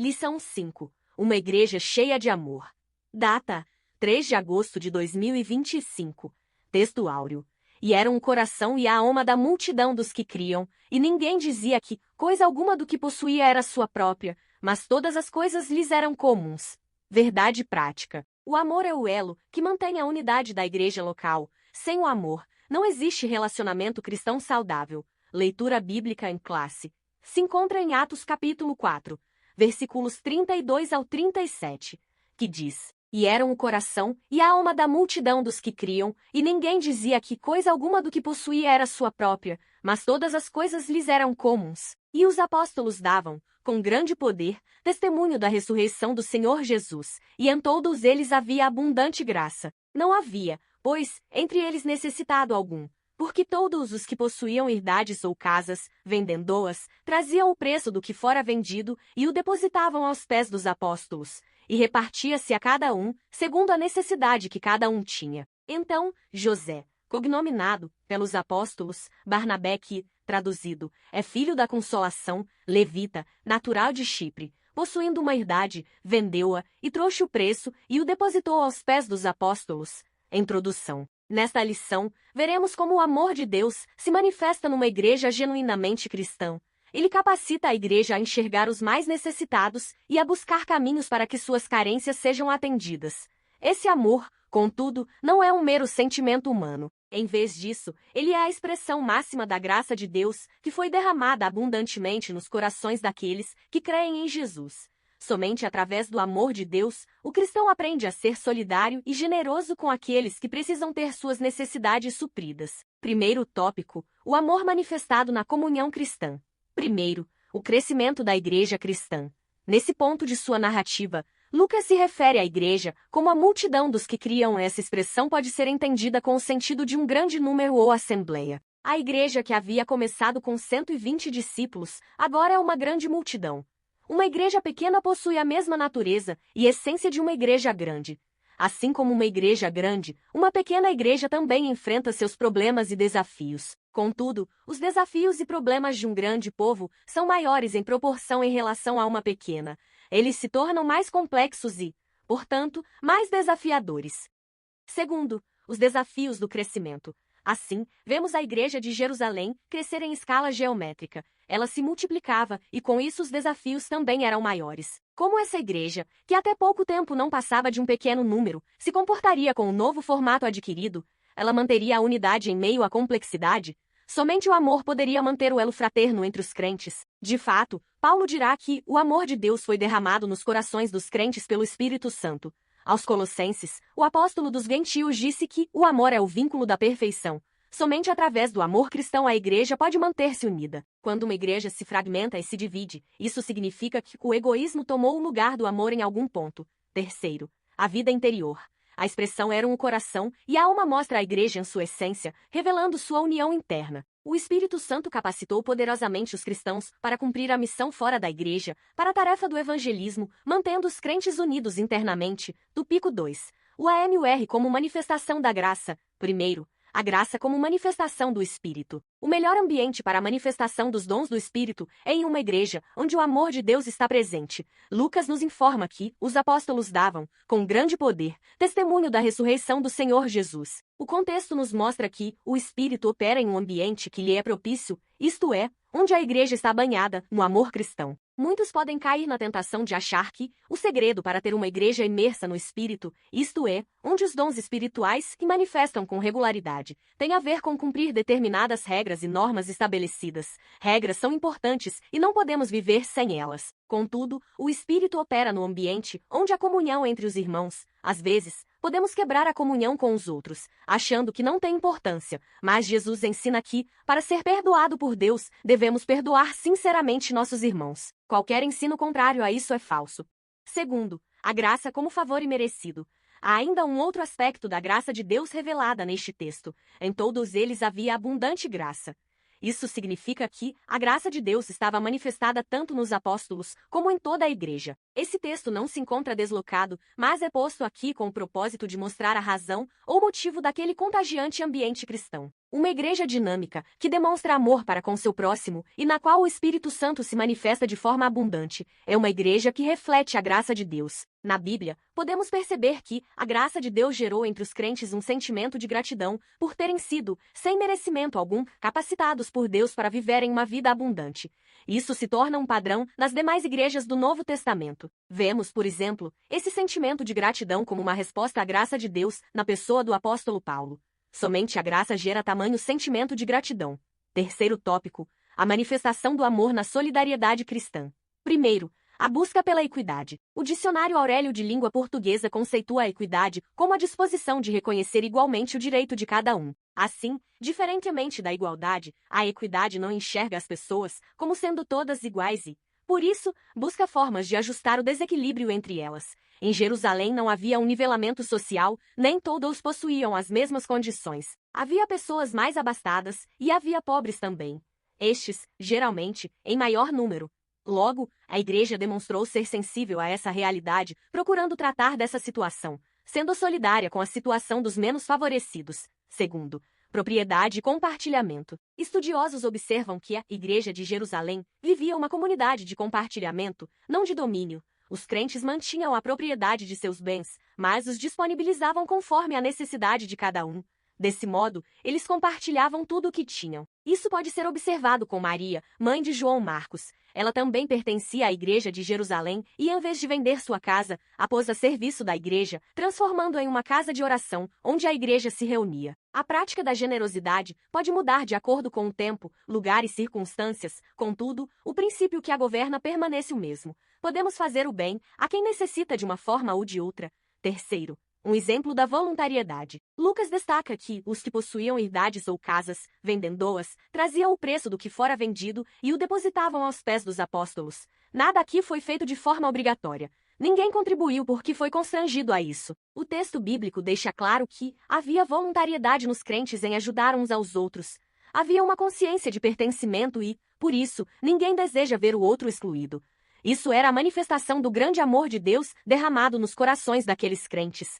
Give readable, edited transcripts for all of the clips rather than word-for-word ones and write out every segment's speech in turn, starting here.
Lição 5. Uma igreja cheia de amor. Data: 3 de agosto de 2025. Texto áureo. E era um coração e a alma da multidão dos que criam, e ninguém dizia que coisa alguma do que possuía era sua própria, mas todas as coisas lhes eram comuns. Verdade prática. O amor é o elo que mantém a unidade da igreja local. Sem o amor, não existe relacionamento cristão saudável. Leitura bíblica em classe. Se encontra em Atos capítulo 4, versículos 32 ao 37, que diz: E eram o coração e a alma da multidão dos que criam, e ninguém dizia que coisa alguma do que possuía era sua própria, mas todas as coisas lhes eram comuns. E os apóstolos davam, com grande poder, testemunho da ressurreição do Senhor Jesus, e em todos eles havia abundante graça. Não havia, pois, entre eles necessitado algum, porque todos os que possuíam herdades ou casas, vendendo-as, traziam o preço do que fora vendido e o depositavam aos pés dos apóstolos, e repartia-se a cada um, segundo a necessidade que cada um tinha. Então, José, cognominado, pelos apóstolos, Barnabé que, traduzido, é filho da consolação, levita, natural de Chipre, possuindo uma herdade, vendeu-a e trouxe o preço e o depositou aos pés dos apóstolos. Introdução. Nesta lição, veremos como o amor de Deus se manifesta numa igreja genuinamente cristã. Ele capacita a igreja a enxergar os mais necessitados e a buscar caminhos para que suas carências sejam atendidas. Esse amor, contudo, não é um mero sentimento humano. Em vez disso, ele é a expressão máxima da graça de Deus que foi derramada abundantemente nos corações daqueles que creem em Jesus. Somente através do amor de Deus, o cristão aprende a ser solidário e generoso com aqueles que precisam ter suas necessidades supridas. Primeiro tópico: o amor manifestado na comunhão cristã. Primeiro, o crescimento da igreja cristã. Nesse ponto de sua narrativa, Lucas se refere à igreja como a multidão dos que criam. Essa expressão pode ser entendida com o sentido de um grande número ou assembleia. A igreja que havia começado com 120 discípulos, agora é uma grande multidão. Uma igreja pequena possui a mesma natureza e essência de uma igreja grande. Assim como uma igreja grande, uma pequena igreja também enfrenta seus problemas e desafios. Contudo, os desafios e problemas de um grande povo são maiores em proporção em relação a uma pequena. Eles se tornam mais complexos e, portanto, mais desafiadores. Segundo, os desafios do crescimento. Assim, vemos a igreja de Jerusalém crescer em escala geométrica. Ela se multiplicava e com isso os desafios também eram maiores. Como essa igreja, que até pouco tempo não passava de um pequeno número, se comportaria com o novo formato adquirido? Ela manteria a unidade em meio à complexidade? Somente o amor poderia manter o elo fraterno entre os crentes. De fato, Paulo dirá que o amor de Deus foi derramado nos corações dos crentes pelo Espírito Santo. Aos Colossenses, o apóstolo dos gentios disse que o amor é o vínculo da perfeição. Somente através do amor cristão a igreja pode manter-se unida. Quando uma igreja se fragmenta e se divide, isso significa que o egoísmo tomou o lugar do amor em algum ponto. Terceiro, a vida interior. A expressão era um coração e a alma mostra a igreja em sua essência, revelando sua união interna. O Espírito Santo capacitou poderosamente os cristãos para cumprir a missão fora da igreja, para a tarefa do evangelismo, mantendo os crentes unidos internamente. Tópico 2. O AMUR como manifestação da graça. Primeiro, a graça como manifestação do Espírito. O melhor ambiente para a manifestação dos dons do Espírito é em uma igreja onde o amor de Deus está presente. Lucas nos informa que os apóstolos davam, com grande poder, testemunho da ressurreição do Senhor Jesus. O contexto nos mostra que o Espírito opera em um ambiente que lhe é propício, isto é, onde a igreja está banhada no amor cristão. Muitos podem cair na tentação de achar que o segredo para ter uma igreja imersa no Espírito, isto é, onde os dons espirituais se manifestam com regularidade, tem a ver com cumprir determinadas regras e normas estabelecidas. Regras são importantes e não podemos viver sem elas. Contudo, o Espírito opera no ambiente onde há comunhão entre os irmãos. Às vezes, podemos quebrar a comunhão com os outros, achando que não tem importância, mas Jesus ensina que, para ser perdoado por Deus, devemos perdoar sinceramente nossos irmãos. Qualquer ensino contrário a isso é falso. Segundo, a graça como favor imerecido. Há ainda um outro aspecto da graça de Deus revelada neste texto. Em todos eles havia abundante graça. Isso significa que a graça de Deus estava manifestada tanto nos apóstolos como em toda a igreja. Esse texto não se encontra deslocado, mas é posto aqui com o propósito de mostrar a razão ou motivo daquele contagiante ambiente cristão. Uma igreja dinâmica, que demonstra amor para com seu próximo e na qual o Espírito Santo se manifesta de forma abundante, é uma igreja que reflete a graça de Deus. Na Bíblia, podemos perceber que a graça de Deus gerou entre os crentes um sentimento de gratidão por terem sido, sem merecimento algum, capacitados por Deus para viverem uma vida abundante. Isso se torna um padrão nas demais igrejas do Novo Testamento. Vemos, por exemplo, esse sentimento de gratidão como uma resposta à graça de Deus na pessoa do apóstolo Paulo. Somente a graça gera tamanho sentimento de gratidão. Terceiro tópico, a manifestação do amor na solidariedade cristã. Primeiro, a busca pela equidade. O dicionário Aurélio de Língua Portuguesa conceitua a equidade como a disposição de reconhecer igualmente o direito de cada um. Assim, diferentemente da igualdade, a equidade não enxerga as pessoas como sendo todas iguais e, por isso, busca formas de ajustar o desequilíbrio entre elas. Em Jerusalém não havia um nivelamento social, nem todos possuíam as mesmas condições. Havia pessoas mais abastadas e havia pobres também. Estes, geralmente, em maior número. Logo, a igreja demonstrou ser sensível a essa realidade, procurando tratar dessa situação, sendo solidária com a situação dos menos favorecidos. Segundo, propriedade e compartilhamento. Estudiosos observam que a Igreja de Jerusalém vivia uma comunidade de compartilhamento, não de domínio. Os crentes mantinham a propriedade de seus bens, mas os disponibilizavam conforme a necessidade de cada um. Desse modo, eles compartilhavam tudo o que tinham. Isso pode ser observado com Maria, mãe de João Marcos. Ela também pertencia à igreja de Jerusalém e, em vez de vender sua casa, pôs a serviço da igreja, transformando-a em uma casa de oração, onde a igreja se reunia. A prática da generosidade pode mudar de acordo com o tempo, lugar e circunstâncias, contudo, o princípio que a governa permanece o mesmo. Podemos fazer o bem a quem necessita de uma forma ou de outra. Terceiro, um exemplo da voluntariedade. Lucas destaca que os que possuíam herdades ou casas, vendendo-as, traziam o preço do que fora vendido e o depositavam aos pés dos apóstolos. Nada aqui foi feito de forma obrigatória. Ninguém contribuiu porque foi constrangido a isso. O texto bíblico deixa claro que havia voluntariedade nos crentes em ajudar uns aos outros. Havia uma consciência de pertencimento e, por isso, ninguém deseja ver o outro excluído. Isso era a manifestação do grande amor de Deus derramado nos corações daqueles crentes.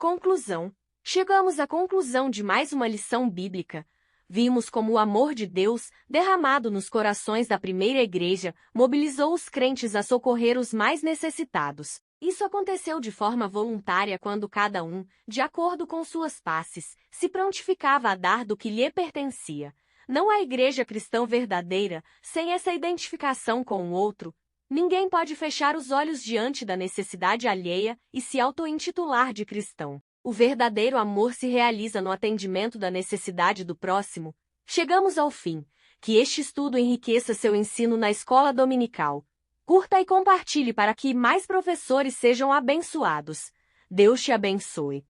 Conclusão. Chegamos à conclusão de mais uma lição bíblica. Vimos como o amor de Deus, derramado nos corações da primeira igreja, mobilizou os crentes a socorrer os mais necessitados. Isso aconteceu de forma voluntária quando cada um, de acordo com suas passes, se prontificava a dar do que lhe pertencia. Não há igreja cristã verdadeira sem essa identificação com o outro. Ninguém pode fechar os olhos diante da necessidade alheia e se auto-intitular de cristão. O verdadeiro amor se realiza no atendimento da necessidade do próximo. Chegamos ao fim. Que este estudo enriqueça seu ensino na escola dominical. Curta e compartilhe para que mais professores sejam abençoados. Deus te abençoe.